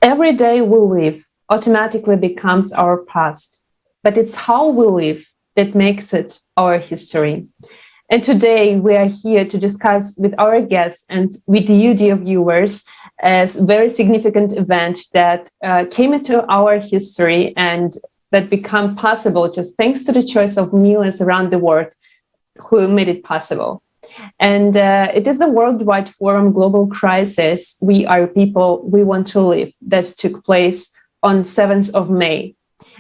Every day we live automatically becomes our past, but it's how we live that makes it our history. And today we are here to discuss with our guests and with you, dear viewers, a very significant event that came into our history and that became possible just thanks to the choice of millions around the world who made it possible. And it is the Worldwide Forum Global Crisis, We Are People, We Want to Live, that took place on 7th of May.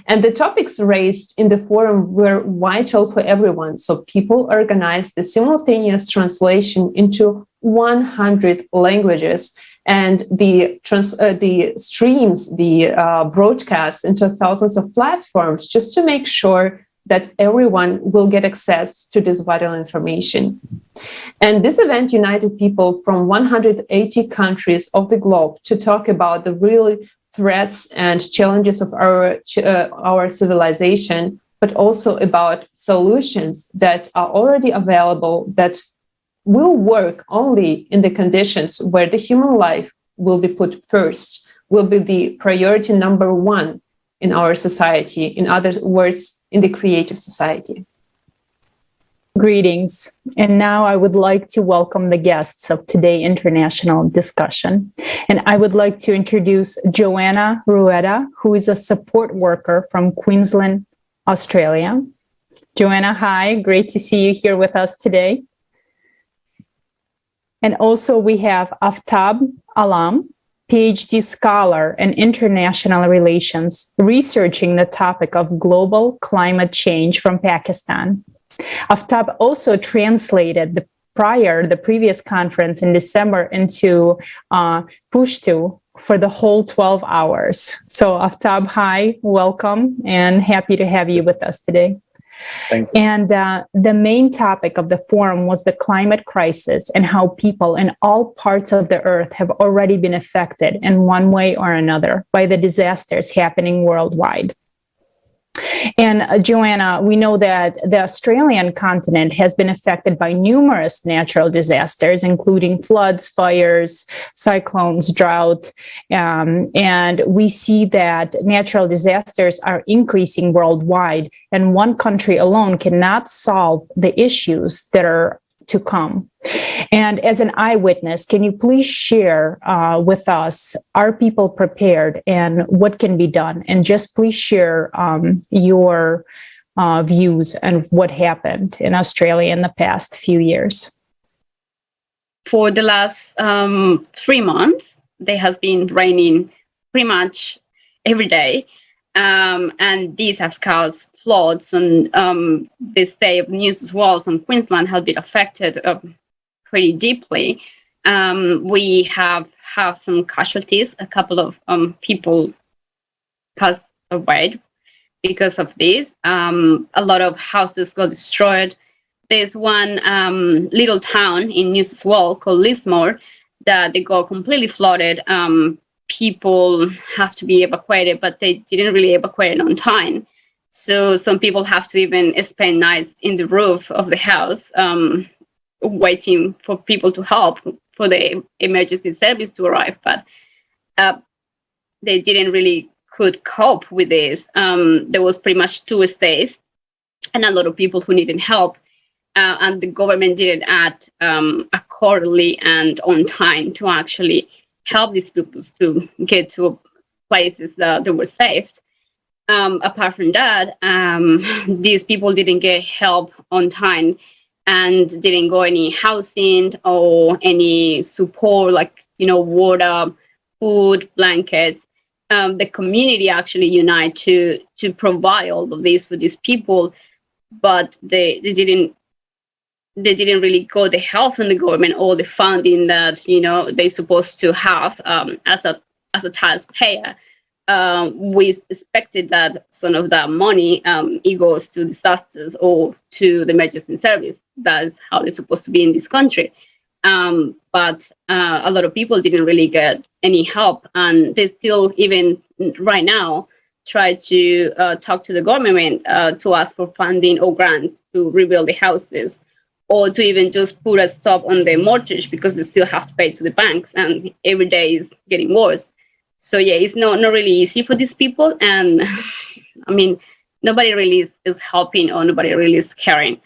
And the topics raised in the forum were vital for everyone. So people organized the simultaneous translation into 100 languages and the streams, the broadcasts into thousands of platforms just to make sure that everyone will get access to this vital information. And this event united people from 180 countries of the globe to talk about the real threats and challenges of our civilization, but also about solutions that are already available that will work only in the conditions where the human life will be put first, will be the priority number one in our society, in other words, in the creative society. Greetings. And now I would like to welcome the guests of today's international discussion. And I would like to introduce Johanna Rueda, who is a support worker from Queensland, Australia. Johanna, hi. Great to see you here with us today. And also we have Aftab Alam, PhD scholar in international relations, researching the topic of global climate change from Pakistan. Aftab also translated the previous conference in December into Pashto for the whole 12 hours. So Aftab, hi, welcome, and happy to have you with us today. Thank you. And the main topic of the forum was the climate crisis and how people in all parts of the earth have already been affected in one way or another by the disasters happening worldwide. And Johanna, we know that the Australian continent has been affected by numerous natural disasters, including floods, fires, cyclones, drought. And we see that natural disasters are increasing worldwide, and one country alone cannot solve the issues that are to come. And as an eyewitness, can you please share with us, are people prepared and what can be done? And just please share your views and what happened in Australia in the past few years. For the last 3 months, there has been raining pretty much every day. And these have caused floods, and the state of New South Wales and Queensland have been affected pretty deeply. We have some casualties. A couple of people passed away because of this. A lot of houses got destroyed. There's one little town in New South Wales called Lismore that they got completely flooded. People have to be evacuated, but they didn't really evacuate on time. So some people have to even spend nights in the roof of the house, waiting for people to help for the emergency service to arrive. But they didn't really could cope with this. There was pretty much 2 stays and a lot of people who needed help. And the government didn't act accordingly and on time to actually help these people to get to places that they were saved. Apart from that, these people didn't get help on time and didn't go any housing or any support like, water, food, blankets. The community actually unite to provide all of this for these people, but they didn't really got the help from the government or the funding that they're supposed to have as a taxpayer. We expected that some of that money it goes to disasters or to the emergency service. That's how they're supposed to be in this country. But a lot of people didn't really get any help, and they still, even right now, try to talk to the government to ask for funding or grants to rebuild the houses, or to even just put a stop on the mortgage because they still have to pay to the banks, and every day is getting worse. So yeah, it's not really easy for these people, and I mean, nobody really is helping, or nobody really is caring.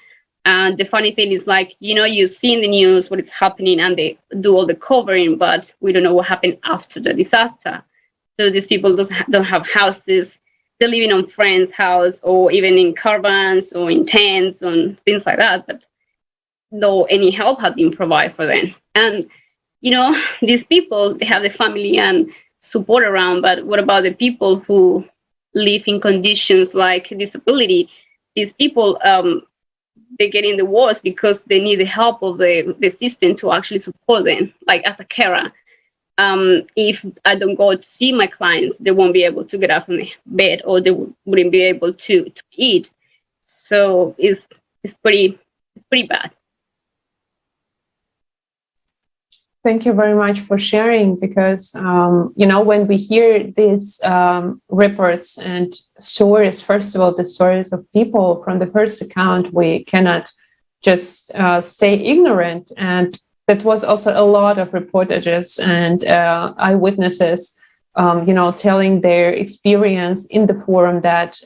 And the funny thing is, like, you see in the news what is happening, and they do all the covering, but we don't know what happened after the disaster. So these people don't have houses. They're living on friends' house, or even in caravans or in tents and things like that. But no any help had been provided for them. And these people, they have the family and support around, but what about the people who live in conditions like disability? These people, they get in the worst because they need the help of the system to actually support them, like as a carer. If I don't go to see my clients, they won't be able to get up from the bed, or they wouldn't be able to eat. So it's pretty bad. Thank you very much for sharing, because, when we hear these reports and stories, first of all, the stories of people from the first account, we cannot just stay ignorant. And that was also a lot of reportages and eyewitnesses, telling their experience in the forum that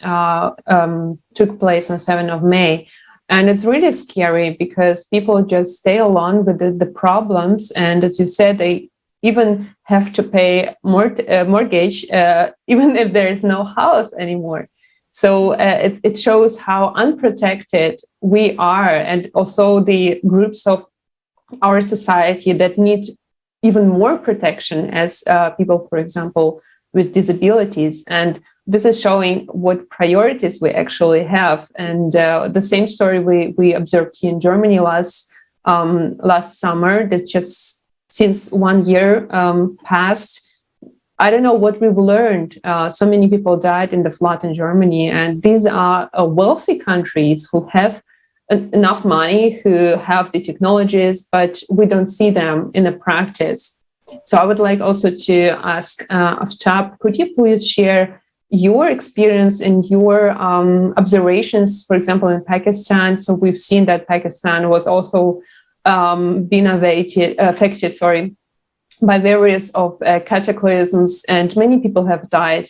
took place on 7th of May. And it's really scary because people just stay along with the problems. And as you said, they even have to pay mortgage, even if there is no house anymore. So it shows how unprotected we are, and also the groups of our society that need even more protection, as people, for example, with disabilities. And this is showing what priorities we actually have. And the same story we observed here in Germany last summer, that just since 1 year passed, I don't know what we've learned. So many people died in the flood in Germany. And these are wealthy countries who have enough money, who have the technologies, but we don't see them in the practice. So I would like also to ask Aftab, could you please share your experience and your observations, for example, in Pakistan? So we've seen that Pakistan was also been affected by various of cataclysms, and many people have died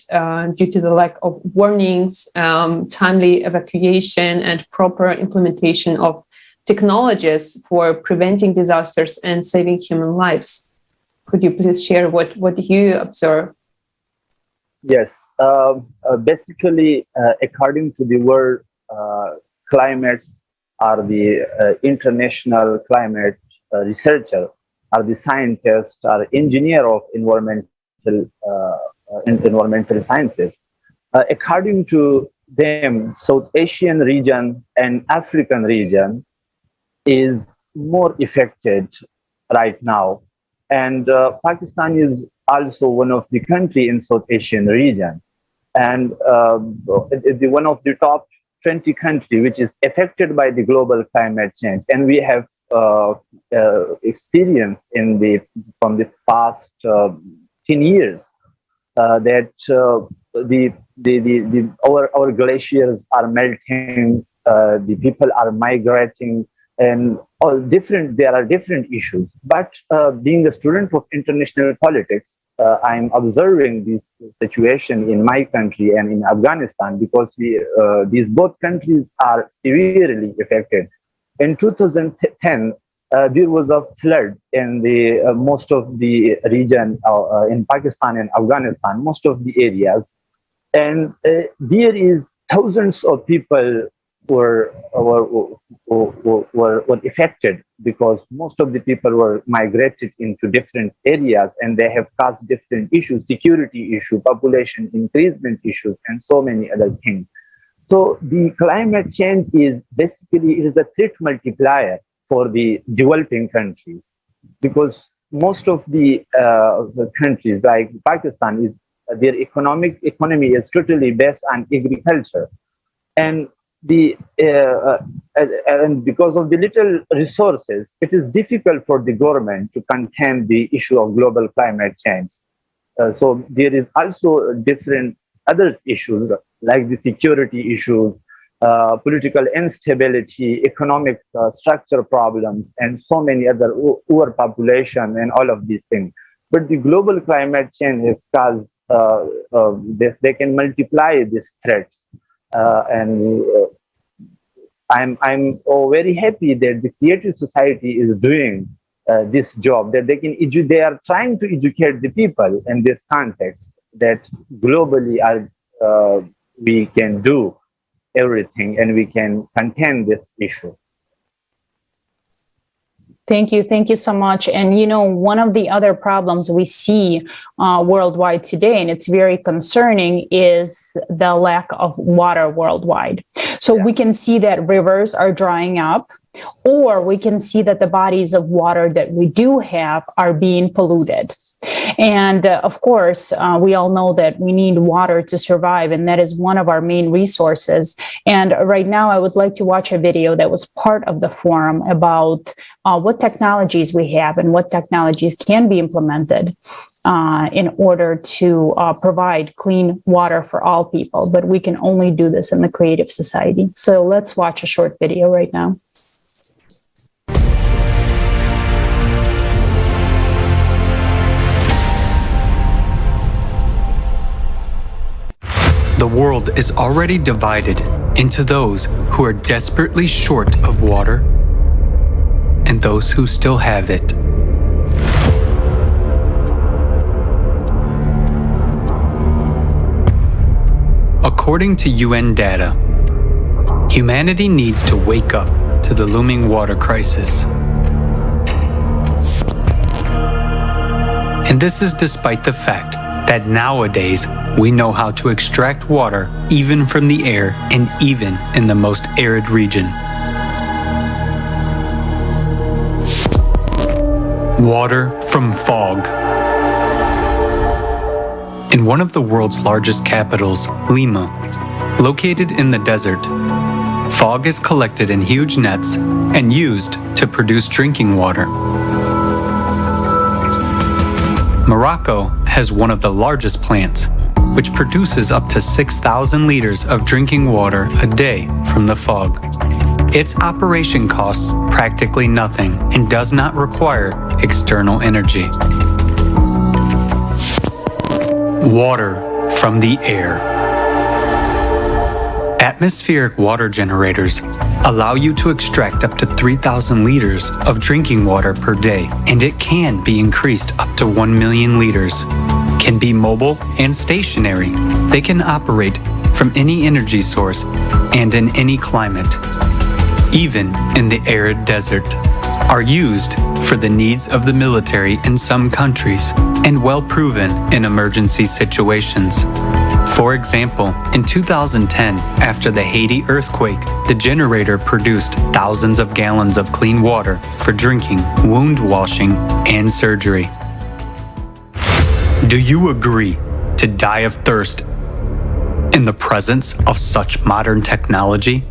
due to the lack of warnings, timely evacuation, and proper implementation of technologies for preventing disasters and saving human lives. Could you please share what you observe? Yes, basically, according to the world climates, are the international climate researcher, are the scientists, are engineer of environmental sciences. According to them, South Asian region and African region is more affected right now, and Pakistan is also one of the country in South Asian region, and one of the top 20 country which is affected by the global climate change. And we have experience from the past 10 years that our glaciers are melting, the people are migrating, and there are different issues. But being a student of international politics, I'm observing this situation in my country and in Afghanistan, because these both countries are severely affected. In 2010, there was a flood in the most of the region in Pakistan and Afghanistan, most of the areas, and there is thousands of people were affected, because most of the people were migrated into different areas, and they have caused different issues, security issue, population increasement issues, and so many other things. So the climate change is basically, it is a threat multiplier for the developing countries, because most of the countries like Pakistan, their economy is totally based on agriculture, and and because of the little resources, it is difficult for the government to contain the issue of global climate change. So there is also different other issues like the security issues, political instability, economic structure problems, and so many other overpopulation and all of these things. But the global climate change has caused, they can multiply these threats. And I'm very happy that the creative society is doing this job, that they are trying to educate the people in this context, that globally we can do everything and we can contain this issue. Thank you. Thank you so much. And, one of the other problems we see worldwide today, and it's very concerning, is the lack of water worldwide. So we can see that rivers are drying up, or we can see that the bodies of water that we do have are being polluted. And of course, we all know that we need water to survive, and that is one of our main resources. And right now, I would like to watch a video that was part of the forum about what technologies we have and what technologies can be implemented in order to provide clean water for all people. But we can only do this in the creative society. So let's watch a short video right now. The world is already divided into those who are desperately short of water and those who still have it. According to UN data, humanity needs to wake up to the looming water crisis. And this is despite the fact that nowadays we know how to extract water even from the air and even in the most arid region. Water from fog. In one of the world's largest capitals, Lima, located in the desert, fog is collected in huge nets and used to produce drinking water. Morocco has one of the largest plants, which produces up to 6,000 liters of drinking water a day from the fog. Its operation costs practically nothing and does not require external energy. Water from the air. Atmospheric water generators allow you to extract up to 3,000 liters of drinking water per day, and it can be increased up to 1 million liters. Can be mobile and stationary. They can operate from any energy source and in any climate, even in the arid desert. Are used for the needs of the military in some countries and well proven in emergency situations. For example, in 2010, after the Haiti earthquake, the generator produced thousands of gallons of clean water for drinking, wound washing, and surgery. Do you agree to die of thirst in the presence of such modern technology?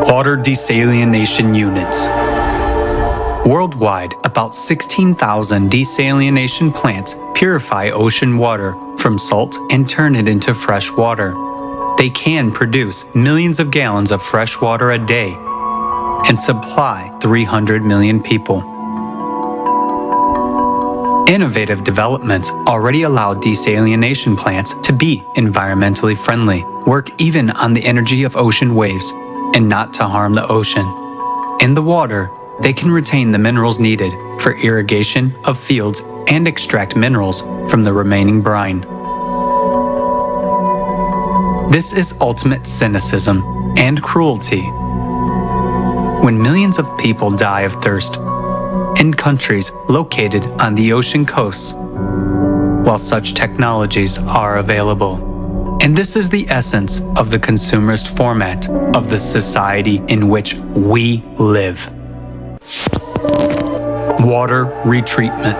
Water desalination units. Worldwide, about 16,000 desalination plants purify ocean water from salt and turn it into fresh water. They can produce millions of gallons of fresh water a day and supply 300 million people. Innovative developments already allow desalination plants to be environmentally friendly, work even on the energy of ocean waves, and not to harm the ocean. In the water, they can retain the minerals needed for irrigation of fields and extract minerals from the remaining brine. This is ultimate cynicism and cruelty. When millions of people die of thirst in countries located on the ocean coasts, while such technologies are available. And this is the essence of the consumerist format of the society in which we live. Water retreatment.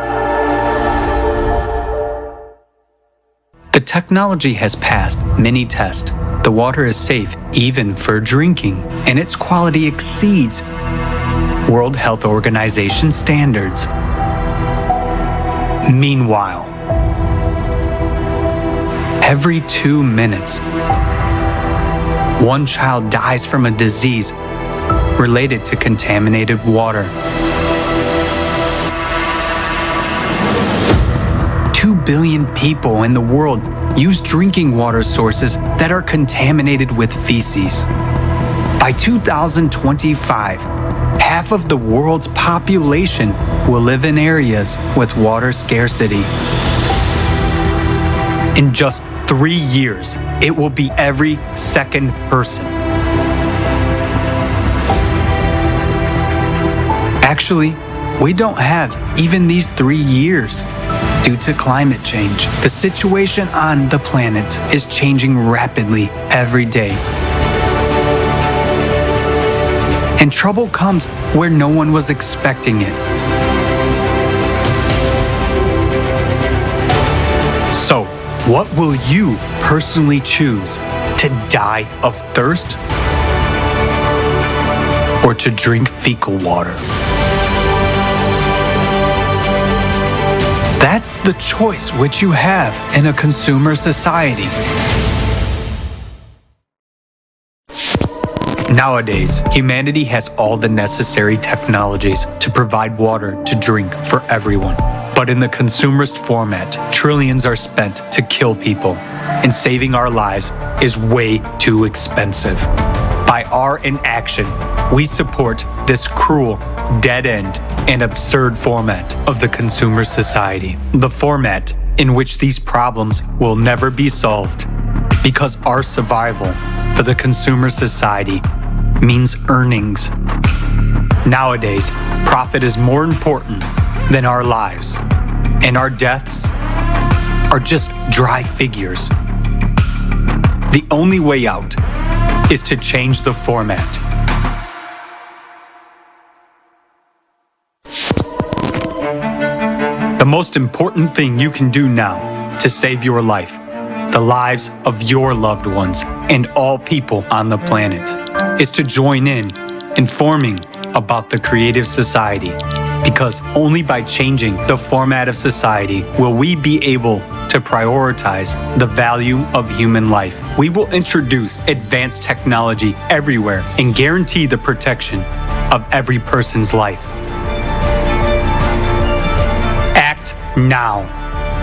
The technology has passed many tests. The water is safe even for drinking, and its quality exceeds World Health Organization standards. Meanwhile, every 2 minutes, one child dies from a disease related to contaminated water. 2 billion people in the world use drinking water sources that are contaminated with feces. By 2025, half of the world's population will live in areas with water scarcity. In just 3 years, it will be every second person. Actually, we don't have even these 3 years. Due to climate change, the situation on the planet is changing rapidly every day. And trouble comes where no one was expecting it. So, what will you personally choose? To die of thirst? Or to drink fecal water? That's the choice which you have in a consumer society. Nowadays, humanity has all the necessary technologies to provide water to drink for everyone. But in the consumerist format, trillions are spent to kill people, and saving our lives is way too expensive. By our inaction, we support this cruel, dead-end, and absurd format of the consumer society. The format in which these problems will never be solved, because our survival for the consumer society means earnings. Nowadays, profit is more important than our lives, and our deaths are just dry figures. The only way out is to change the format. The most important thing you can do now to save your life, the lives of your loved ones, and all people on the planet, is to join in informing about the creative society. Because only by changing the format of society will we be able to prioritize the value of human life. We will introduce advanced technology everywhere and guarantee the protection of every person's life. Act now.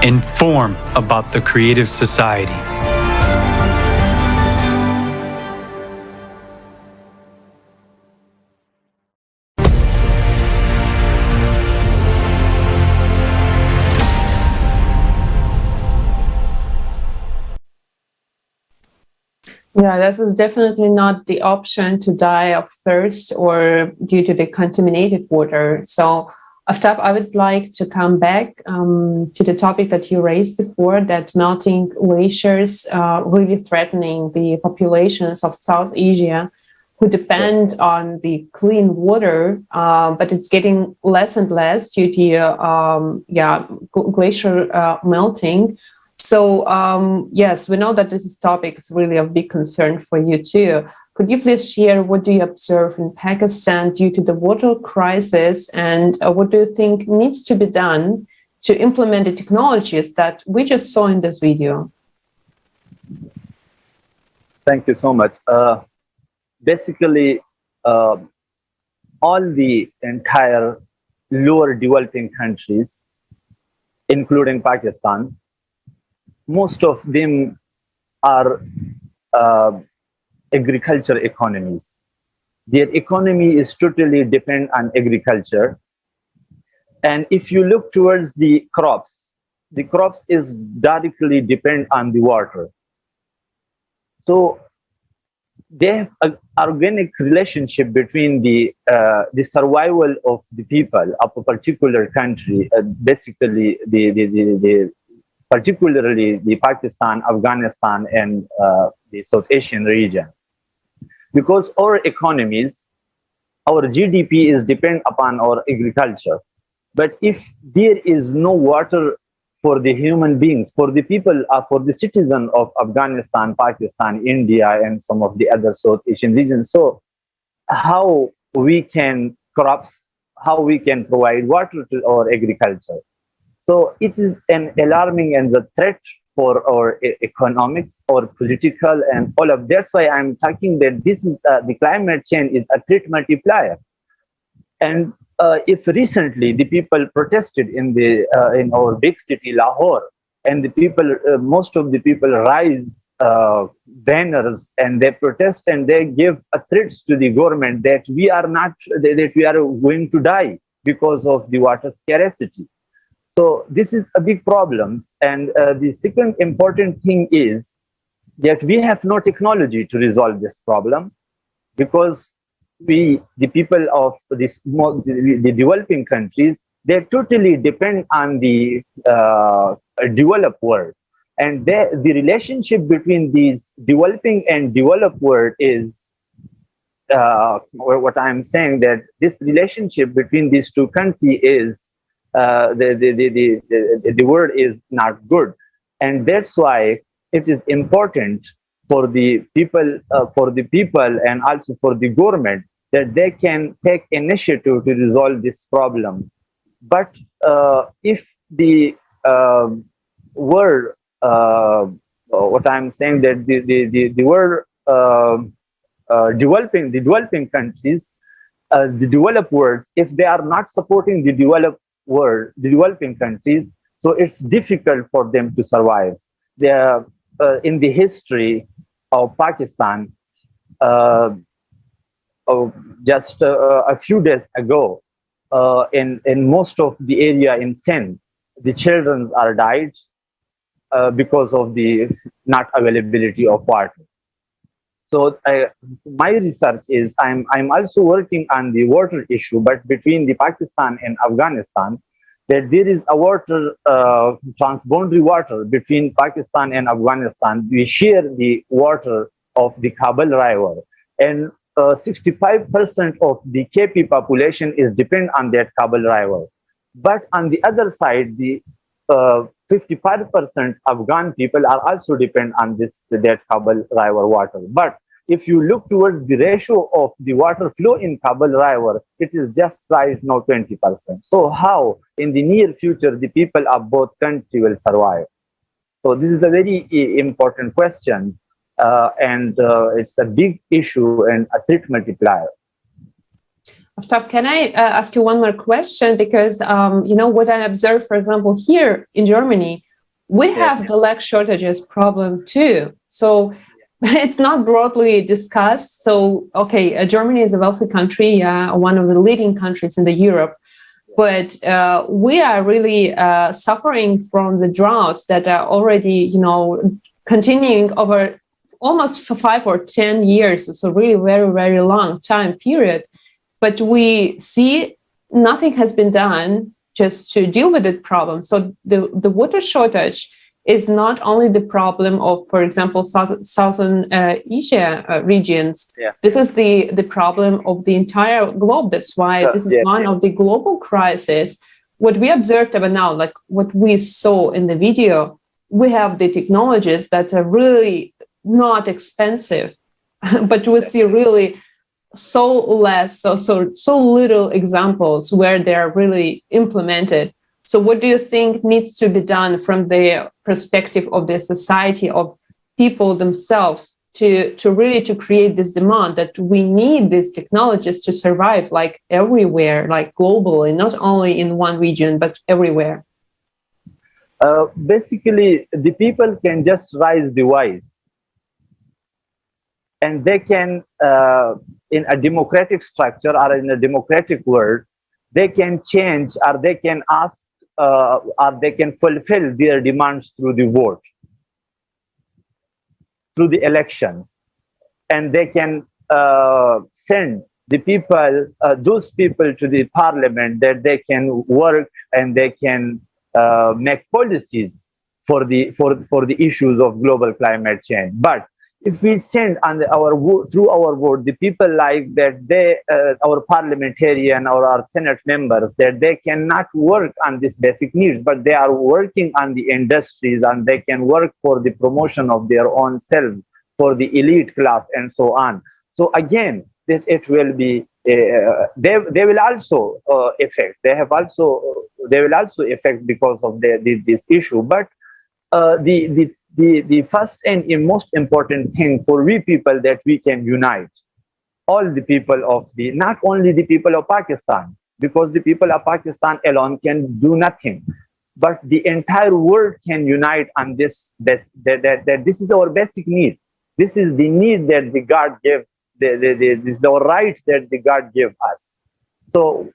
Inform about the creative society. Yeah, that is definitely not the option to die of thirst or due to the contaminated water. So, Aftab, I would like to come back to the topic that you raised before, that melting glaciers really threatening the populations of South Asia who depend on the clean water, but it's getting less and less due to glacier melting. So, yes, we know that this topic is really a big concern for you too. Could you please share what do you observe in Pakistan due to the water crisis, and what do you think needs to be done to implement the technologies that we just saw in this video? Thank you so much. Basically, all the entire lower developing countries, including Pakistan, most of them are agriculture economies. Their economy is totally dependent on agriculture. And if you look towards the crops is directly dependent on the water. So they have an organic relationship between the survival of the people of a particular country, basically particularly the Pakistan, Afghanistan, and the South Asian region. Because our economies, our GDP is dependent upon our agriculture. But if there is no water for the human beings, for the people, for the citizens of Afghanistan, Pakistan, India, and some of the other South Asian regions, so how we can provide water to our agriculture? So it is an alarming and the threat for our economics or political and all of. That's why I'm talking that this is the climate change is a threat multiplier. And if recently the people protested in our big city Lahore, and the people, most of the people rise banners and they protest and they give threats to the government that we are not, that we are going to die because of the water scarcity. So this is a big problem. And the second important thing is that we have no technology to resolve this problem, because the people of the developing countries, they totally depend on the developed world. And the relationship between these developing and developed world is what I'm saying, that this relationship between these two countries is the word is not good. And that's why it is important for the people and also for the government that they can take initiative to resolve these problems. But if the world, what I'm saying, that the world developing countries, the developed world, if they are not supporting the developed world, the developing countries, so it's difficult for them to survive. They in the history of Pakistan, just a few days ago, in most of the area in Sindh, the children are died because of the not availability of water. So my research is I'm also working on the water issue, but between the Pakistan and Afghanistan, that there is a water transboundary water between Pakistan and Afghanistan. We share the water of the Kabul River, and 65% of the KP population is dependent on that Kabul River. But on the other side, the 55% Afghan people are also dependent on that Kabul River water. But if you look towards the ratio of the water flow in Kabul River, it is just right now 20%. So how in the near future the people of both countries will survive? So this is a very important question, and it's a big issue and a threat multiplier. Aftab, can I ask you one more question? Because, what I observe, for example, here in Germany, we have the lag shortages problem too. So it's not broadly discussed. So, okay, Germany is a wealthy country, one of the leading countries in the Europe. But we are really suffering from the droughts that are already, continuing over almost for 5 or 10 years. So really very, very long time period. But we see nothing has been done just to deal with that problem. So the water shortage is not only the problem of, for example, Southern Asia regions. Yeah. This is the problem of the entire globe. That's why this is one of the global crises. What we observed about now, like what we saw in the video, we have the technologies that are really not expensive, but we see really so little examples where they are really implemented. So what do you think needs to be done from the perspective of the society, of people themselves, to really to create this demand that we need these technologies to survive, like everywhere, like globally, not only in one region, but everywhere? Basically, the people can just raise the voice, and they can, in a democratic structure or in a democratic world, they can change, or they can ask, or they can fulfill their demands through the vote, through the elections, and they can send the people, those people to the parliament, that they can work and they can make policies for the issues of global climate change. But if we send on through our vote the people like that, they our parliamentarian or our Senate members, that they cannot work on these basic needs, but they are working on the industries, and they can work for the promotion of their own self, for the elite class, and so on. So again, it will be they will also affect. They will also affect because of this issue. But the first and most important thing for we people that we can unite all the people of the, not only the people of Pakistan, because the people of Pakistan alone can do nothing, but the entire world can unite on that this is our basic need. This is the need that the God gave, this is our right that the God gave us. So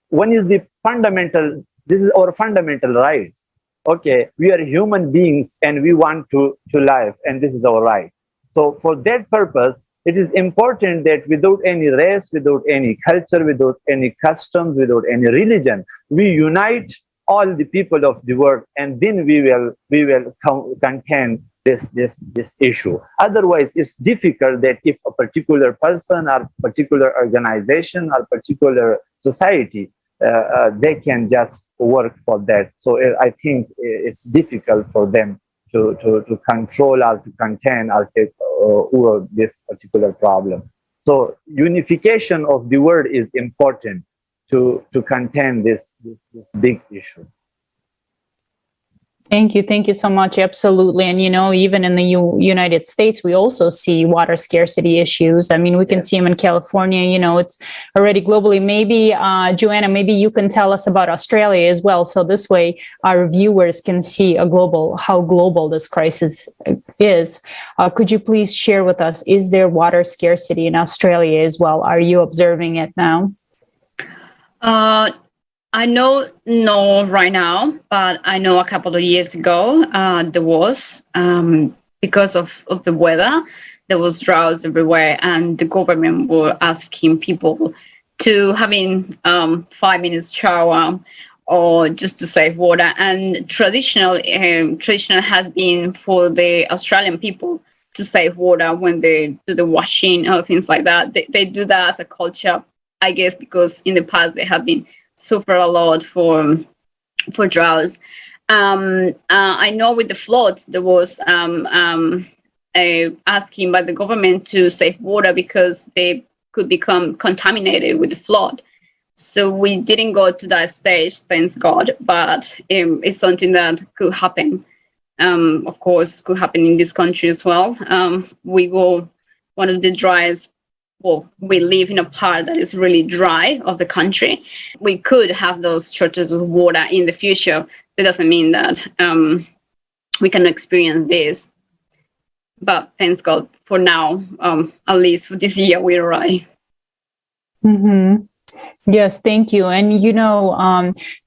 one is the fundamental, this is our fundamental rights. Okay, we are human beings and we want to live, and this is our right. So for that purpose, it is important that without any race, without any culture, without any customs, without any religion, we unite all the people of the world, and then we will contain this issue. Otherwise, it's difficult that if a particular person or particular organization or particular society they can just work for that. So I think it's difficult for them to control or to contain or take over this particular problem. So unification of the world is important to contain this big issue. Thank you. Thank you so much. Absolutely. And, even in the United States, we also see water scarcity issues. I mean, we can see them in California, it's already globally. Maybe, Johanna, maybe you can tell us about Australia as well. So this way our viewers can see how global this crisis is. Could you please share with us, is there water scarcity in Australia as well? Are you observing it now? I know no right now, but I know a couple of years ago there was, because of the weather, there was droughts everywhere, and the government were asking people to having 5 minutes shower or just to save water. And traditional has been for the Australian people to save water when they do the washing or things like that. They do that as a culture, I guess, because in the past they have been suffer a lot for droughts. I know with the floods there was asking by the government to save water because they could become contaminated with the flood. So we didn't go to that stage, thanks God, but it's something that could happen. Of course, could happen in this country as well. We go one of the driest. Well, we live in a part that is really dry of the country. We could have those shortages of water in the future. It doesn't mean that we can experience this. But thanks God for now, at least for this year, we're all right. Mm-hmm. Yes, thank you. And,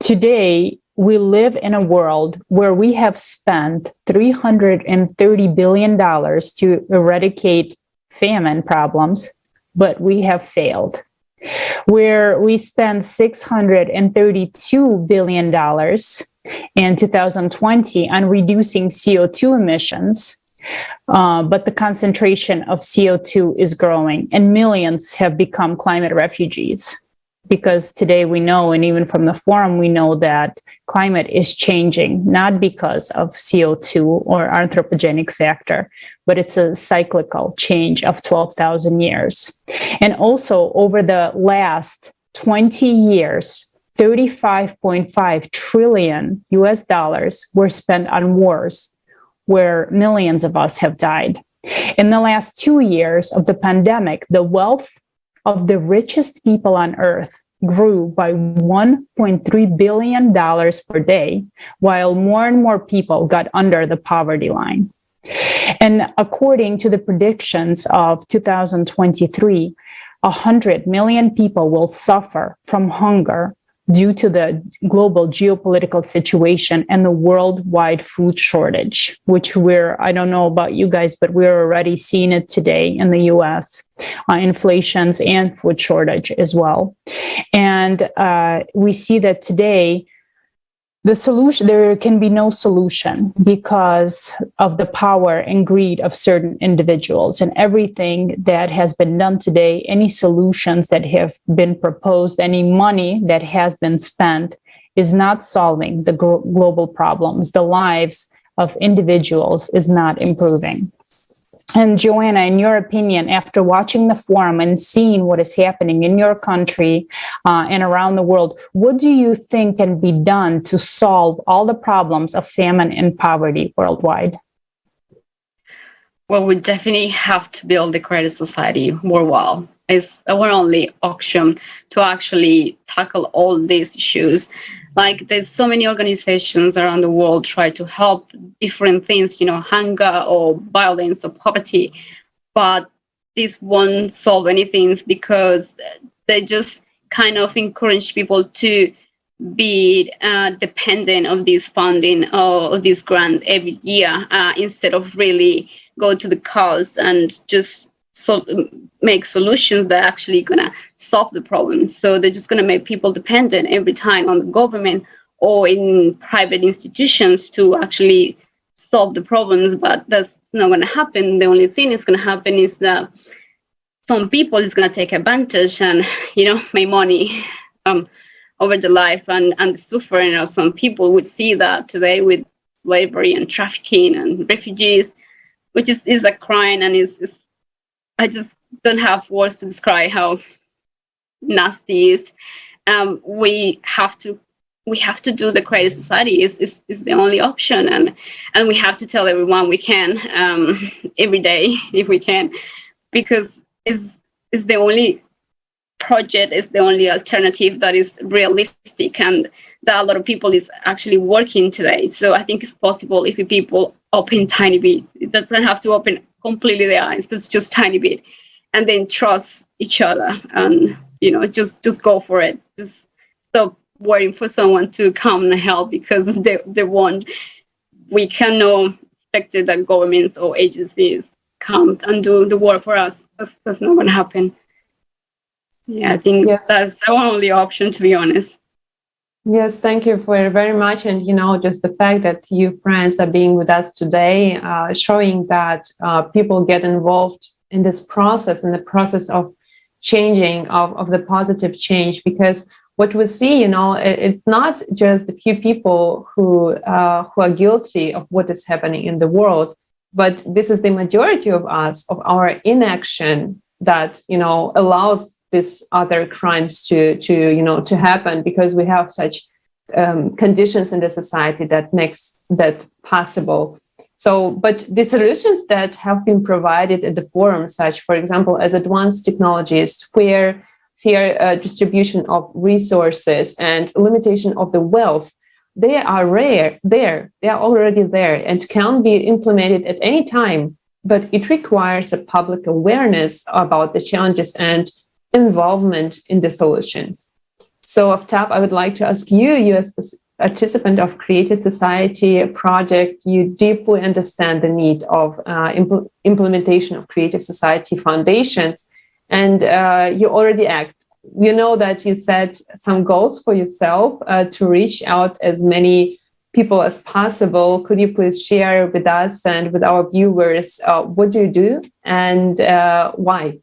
today we live in a world where we have spent $330 billion to eradicate famine problems, but we have failed. Where we spent $632 billion in 2020 on reducing CO2 emissions, but the concentration of CO2 is growing, and millions have become climate refugees. Because today we know, and even from the forum, we know that climate is changing, not because of CO2 or anthropogenic factor, but it's a cyclical change of 12,000 years. And also over the last 20 years, $35.5 trillion were spent on wars where millions of us have died. In the last 2 years of the pandemic, the wealth of the richest people on earth grew by $1.3 billion per day, while more and more people got under the poverty line. And according to the predictions of 2023, 100 million people will suffer from hunger due to the global geopolitical situation and the worldwide food shortage, which I don't know about you guys, but we're already seeing it today in the US, inflations and food shortage as well. And we see that today, there can be no solution because of the power and greed of certain individuals, and everything that has been done today, any solutions that have been proposed, any money that has been spent is not solving the global problems. The lives of individuals is not improving. And Johanna, in your opinion, after watching the forum and seeing what is happening in your country and around the world, what do you think can be done to solve all the problems of famine and poverty worldwide? Well, we definitely have to build the credit society worldwide. It's our only option to actually tackle all these issues. Like, there's so many organizations around the world try to help different things, hunger or violence or poverty, but this won't solve anything because they just kind of encourage people to be dependent of this funding or this grant every year instead of really go to the cause and just make solutions that are actually going to solve the problem. So they're just going to make people dependent every time on the government or in private institutions to actually solve the problems, but that's not going to happen. The only thing that's going to happen is that some people is going to take advantage and, make money over the life and the suffering of some people. We see that today with slavery and trafficking and refugees, which is a crime, and is I just don't have words to describe how nasty it is. We have to do the credit society is the only option, and we have to tell everyone we can every day if we can, because it's the only project, is the only alternative that is realistic and that a lot of people is actually working today. So I think it's possible if people open tiny bit. It doesn't have to open completely their eyes, that's just tiny bit, and then trust each other and just go for it. Just stop waiting for someone to come and help because they won't. We cannot expect that governments or agencies come and do the work for us. That's not going to happen. Yeah, I think that's the only option, to be honest. Yes, thank you for very much. And, just the fact that you friends are being with us today, showing that people get involved in this process, in the process of changing, of the positive change, because what we see, it's not just a few people who are guilty of what is happening in the world, but this is the majority of us, of our inaction that, allows these other crimes to happen, because we have such conditions in the society that makes that possible. So, but the solutions that have been provided at the forum, such, for example, as advanced technologies, fair distribution of resources and limitation of the wealth, they are they are already there and can be implemented at any time, but it requires a public awareness about the challenges and involvement in the solutions. So, Aftab, I would like to ask you as a participant of Creative Society project, you deeply understand the need of implementation of Creative Society foundations, and you already act. You know that you set some goals for yourself to reach out as many people as possible. Could you please share with us and with our viewers what do you do and why?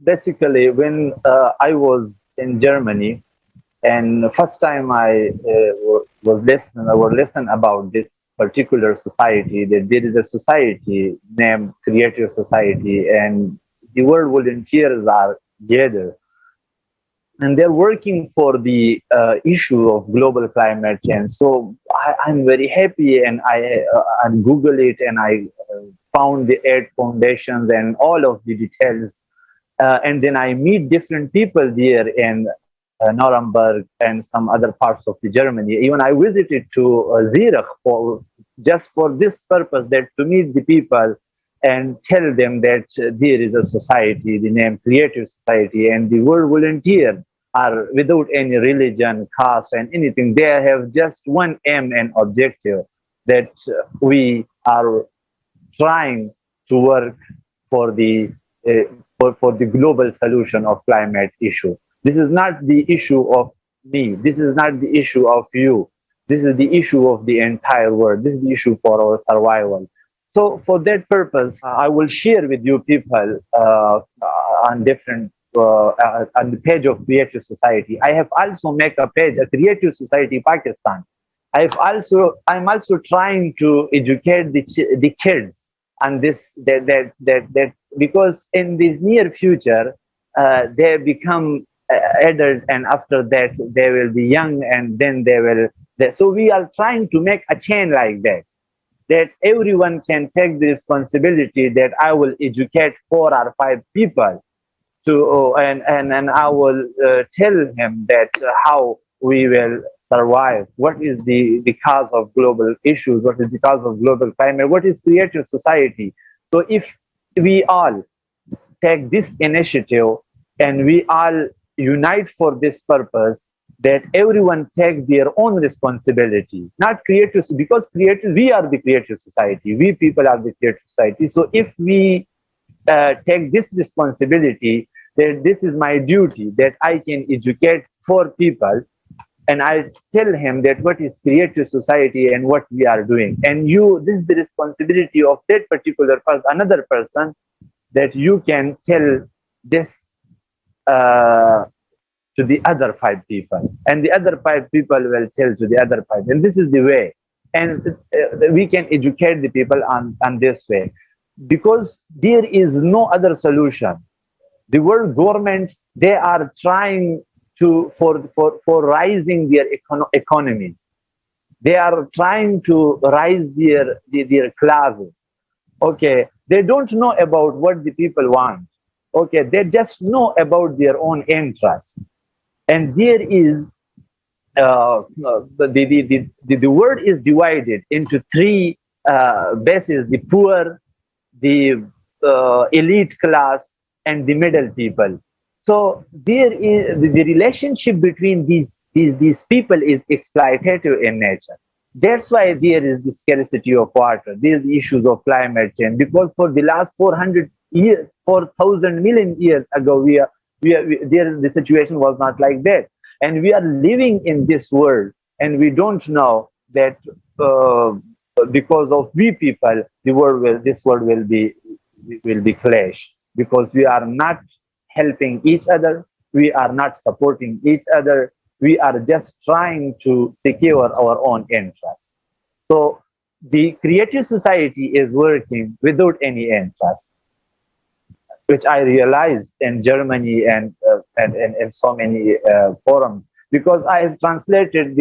Basically, when I was in Germany, and the first time I was listen about this particular society, that there is a society named Creative Society, and the world volunteers are gathered, and they're working for the issue of global climate change. So I'm very happy, and I Google it, and I found the 8 foundations and all of the details. And then I meet different people there in Nuremberg and some other parts of the Germany. Even I visited to Zurich just for this purpose, that to meet the people and tell them that there is a society, the name Creative Society, and the world volunteers are without any religion, caste, and anything. They have just one aim and objective, that we are trying to work for the global solution of climate issue. This is not the issue of me. This is not the issue of you. This is the issue of the entire world. This is the issue for our survival. So for that purpose, I will share with you people on different on the page of Creative Society. I have also make a page, a Creative Society Pakistan. I'm also trying to educate the kids and this that because in the near future they become adults, and after that they will be young, and then so we are trying to make a chain like that everyone can take the responsibility, that I will educate 4 or 5 people to and I will tell him that how we will survive, what is the cause of global issues, what is the cause of global climate, what is creative society. So if we all take this initiative and we all unite for this purpose, that everyone take their own responsibility, not creative, because creative, we are the creative society, we people are the creative society. So if we take this responsibility, that this is my duty, that I can educate 4 people, and I tell him that what is creative society and what we are doing. And this is the responsibility of that particular person, another person, that you can tell this to the other 5 people, and the other 5 people will tell to the other 5, and this is the way. And we can educate the people on this way, because there is no other solution. The world governments, they are trying to for rising their economies. They are trying to rise their classes. Okay, they don't know about what the people want. Okay, they just know about their own interest. And there is the world is divided into 3 bases: the poor, the elite class, and the middle people. So there is the relationship between these people is exploitative in nature. That's why there is the scarcity of water. There is the issues of climate change, because for the last 400 years, 4,000 million years ago, the situation was not like that, and we are living in this world, and we don't know that because of we people, this world will be clash, because we are not helping each other, we are not supporting each other, we are just trying to secure our own interests. So the creative society is working without any interest, which I realized in Germany and so many forums, because I have translated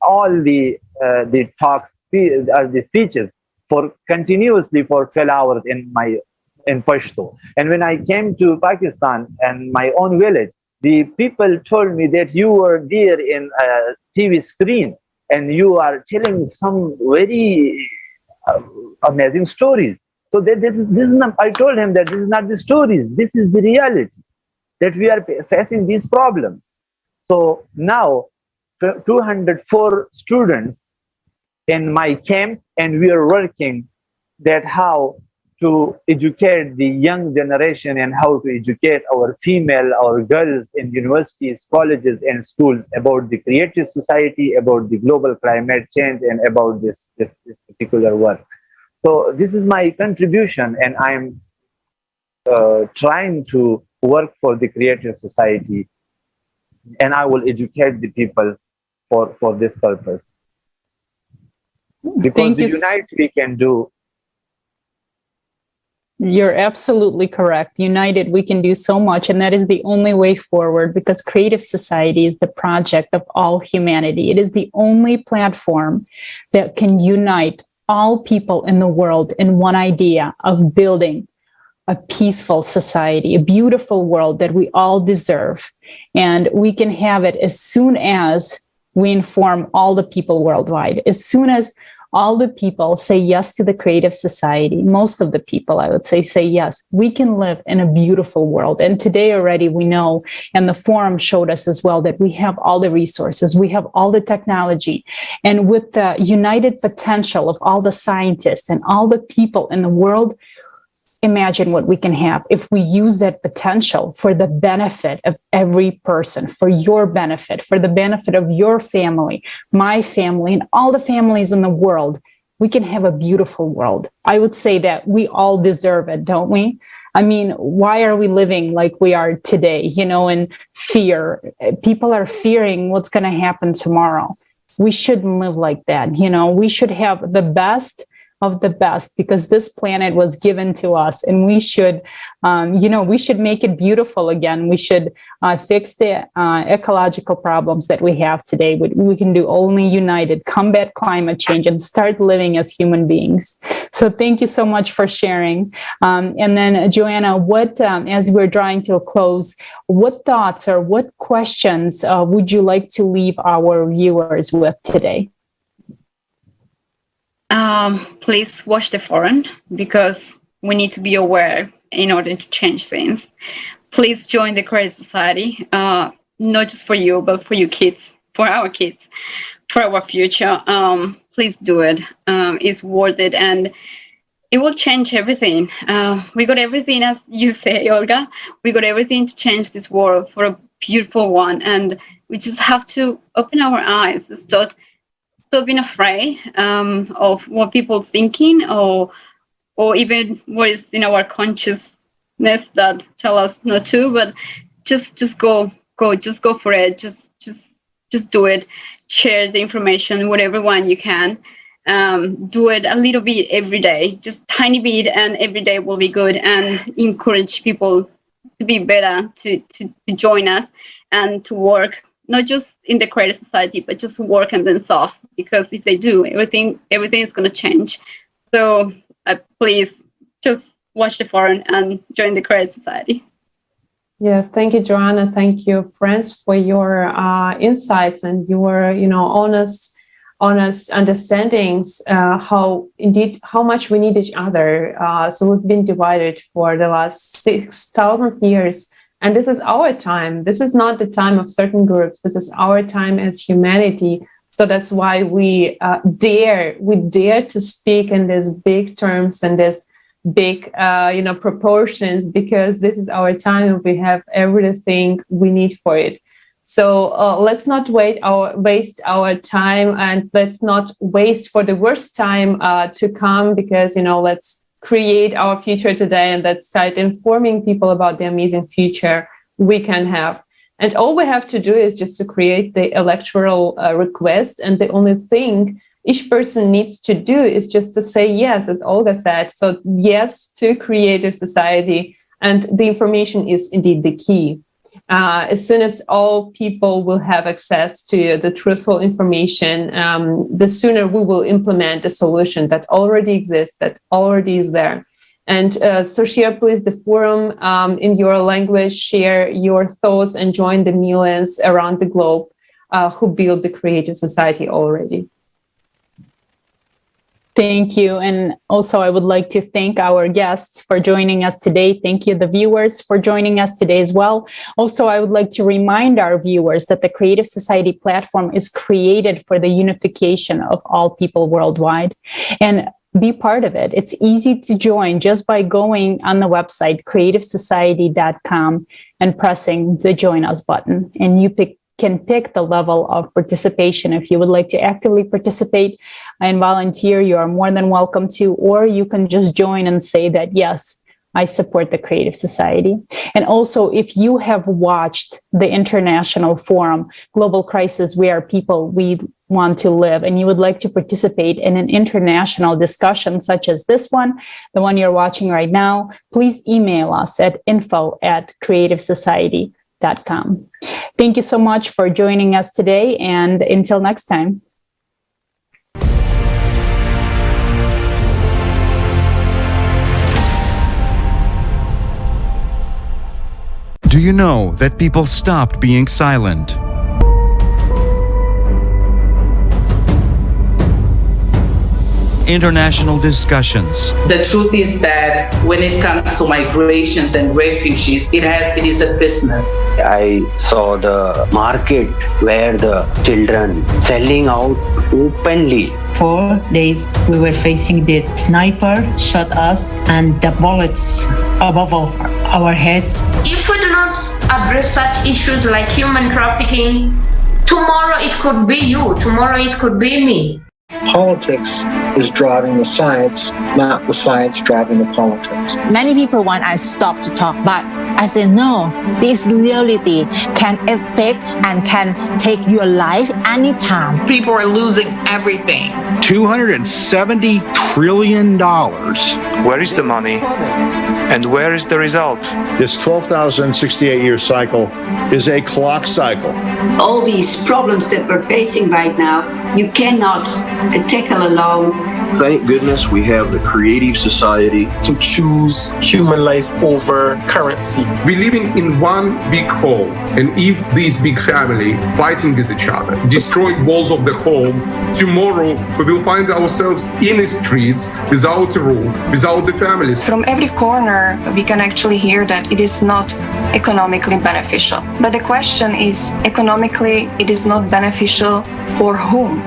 all the talks, the speeches for continuously for 12 hours in Pashto. And when I came to Pakistan and my own village, the people told me that you were there in a TV screen and you are telling some very amazing stories. So this is not, I told him that this is not the stories, this is the reality, that we are facing these problems. So now 204 students in my camp, and we are working that how to educate the young generation and how to educate our girls in universities, colleges, and schools about the creative society, about the global climate change, and about this particular work. So this is my contribution, and I'm trying to work for the creative society, and I will educate the people for this purpose. Because the unite we can do. You're absolutely correct. United, we can do so much, and that is the only way forward, because creative society is the project of all humanity. It is the only platform that can unite all people in the world in one idea of building a peaceful society, a beautiful world that we all deserve. And we can have it as soon as we inform all the people worldwide, as soon as all the people say yes to the creative society. Most of the people, I would say yes, we can live in a beautiful world. And today already we know, and the forum showed us as well, that we have all the resources, we have all the technology. And with the united potential of all the scientists and all the people in the world, imagine what we can have if we use that potential for the benefit of every person, for your benefit, for the benefit of your family, my family, and all the families in the world. We can have a beautiful world. I would say that we all deserve it, don't we? I mean, why are we living like we are today, in fear? People are fearing what's going to happen tomorrow. We shouldn't live like that. We should have the best of the best, because this planet was given to us, and we should, we should make it beautiful again. We should fix the ecological problems that we have today. We can do only united, combat climate change, and start living as human beings. So thank you so much for sharing. And then, Johanna, as we're drawing to a close, what thoughts or what questions would you like to leave our viewers with today? Please watch the forum, because we need to be aware in order to change things. Please join the Creative Society, not just for you, but for your kids, for our kids, for our future. Please do it. It's worth it, and it will change everything. We got everything, as you say, Olga. We got everything to change this world for a beautiful one, and we just have to open our eyes. Stop being afraid of what people are thinking, or even what is in our consciousness that tell us not to. But just go for it. Just do it. Share the information with everyone you can. Do it a little bit every day, just tiny bit, and every day will be good. And encourage people to be better, to join us and to work, not just in the Creative Society, but just work on themselves. Because if they do, everything is going to change. So please just watch the forum and join the Creative Society. Yeah, thank you, Johanna. Thank you, friends, for your insights and your, honest understandings. How much we need each other. So we've been divided for the last 6,000 years. And this is our time. This is not the time of certain groups. This is our time as humanity. So that's why we dare to speak in these big terms and this big, proportions, because this is our time and we have everything we need for it. So let's not waste our time, and let's not waste for the worst time to come, because, let's create our future today, and let's start informing people about the amazing future we can have. And all we have to do is just to create the electoral request. And the only thing each person needs to do is just to say yes, as Olga said. So yes to Creative Society. And the information is indeed the key. As soon as all people will have access to the truthful information, the sooner we will implement the solution that already exists, that already is there. And so share, please, the forum in your language, share your thoughts, and join the millions around the globe who build the Creative Society already. Thank you. And also, I would like to thank our guests for joining us today. Thank you, the viewers, for joining us today as well. Also, I would like to remind our viewers that the Creative Society platform is created for the unification of all people worldwide. And be part of it. It's easy to join just by going on the website, creativesociety.com, and pressing the Join Us button. And you can pick the level of participation. If you would like to actively participate and volunteer, you are more than welcome to, or you can just join and say that, yes, I support the Creative Society. And also, if you have watched the International Forum, Global Crisis, We Are People, We Want to Live, and you would like to participate in an international discussion such as this one, the one you're watching right now, please email us at info@creativesociety.com. Thank you so much for joining us today, and until next time. Do you know that people stopped being silent? International discussions. The truth is that when it comes to migrations and refugees, it is a business. I saw the market where the children selling out openly. 4 days we were facing the sniper shot us and the bullets above our heads. If we do not address such issues like human trafficking, tomorrow it could be you, tomorrow it could be me. politics is driving the science, not the science driving the politics. Many people want us to stop to talk, but I say no. This reality can affect and can take your life anytime. People are losing everything. $270 trillion. Where is the money? And where is the result? This 12,068-year cycle is a clock cycle. All these problems that we're facing right now, you cannot tackle alone. Thank goodness we have the creative society to choose human life over currency. We're living in one big home, and if this big family fighting with each other, destroying walls of the home, tomorrow we will find ourselves in the streets without a roof, without the families. From every corner, we can actually hear that it is not economically beneficial. But the question is, economically, it is not beneficial for whom?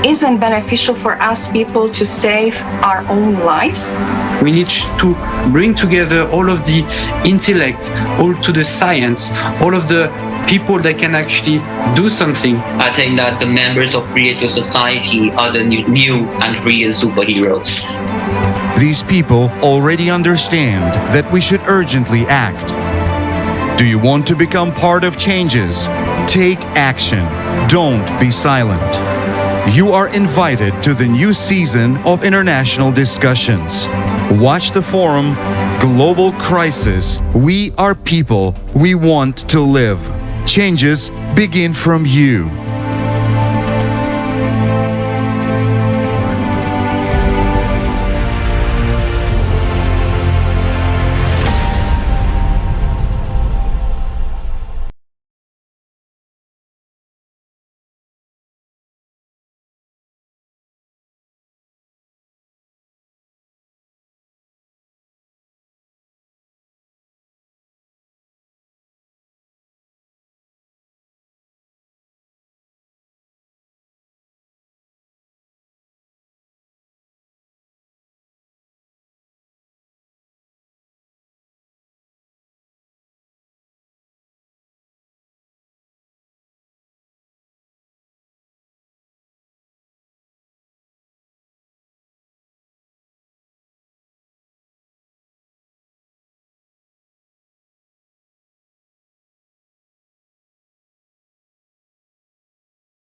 Isn't beneficial for us people to save our own lives? We need to bring together all of the intellect, all to the science, all of the people that can actually do something. I think that the members of Creative Society are the new and real superheroes. These people already understand that we should urgently act. Do you want to become part of changes? Take action. Don't be silent. You are invited to the new season of international discussions. Watch the forum, Global Crisis. We are people. We want to live. Changes begin from you.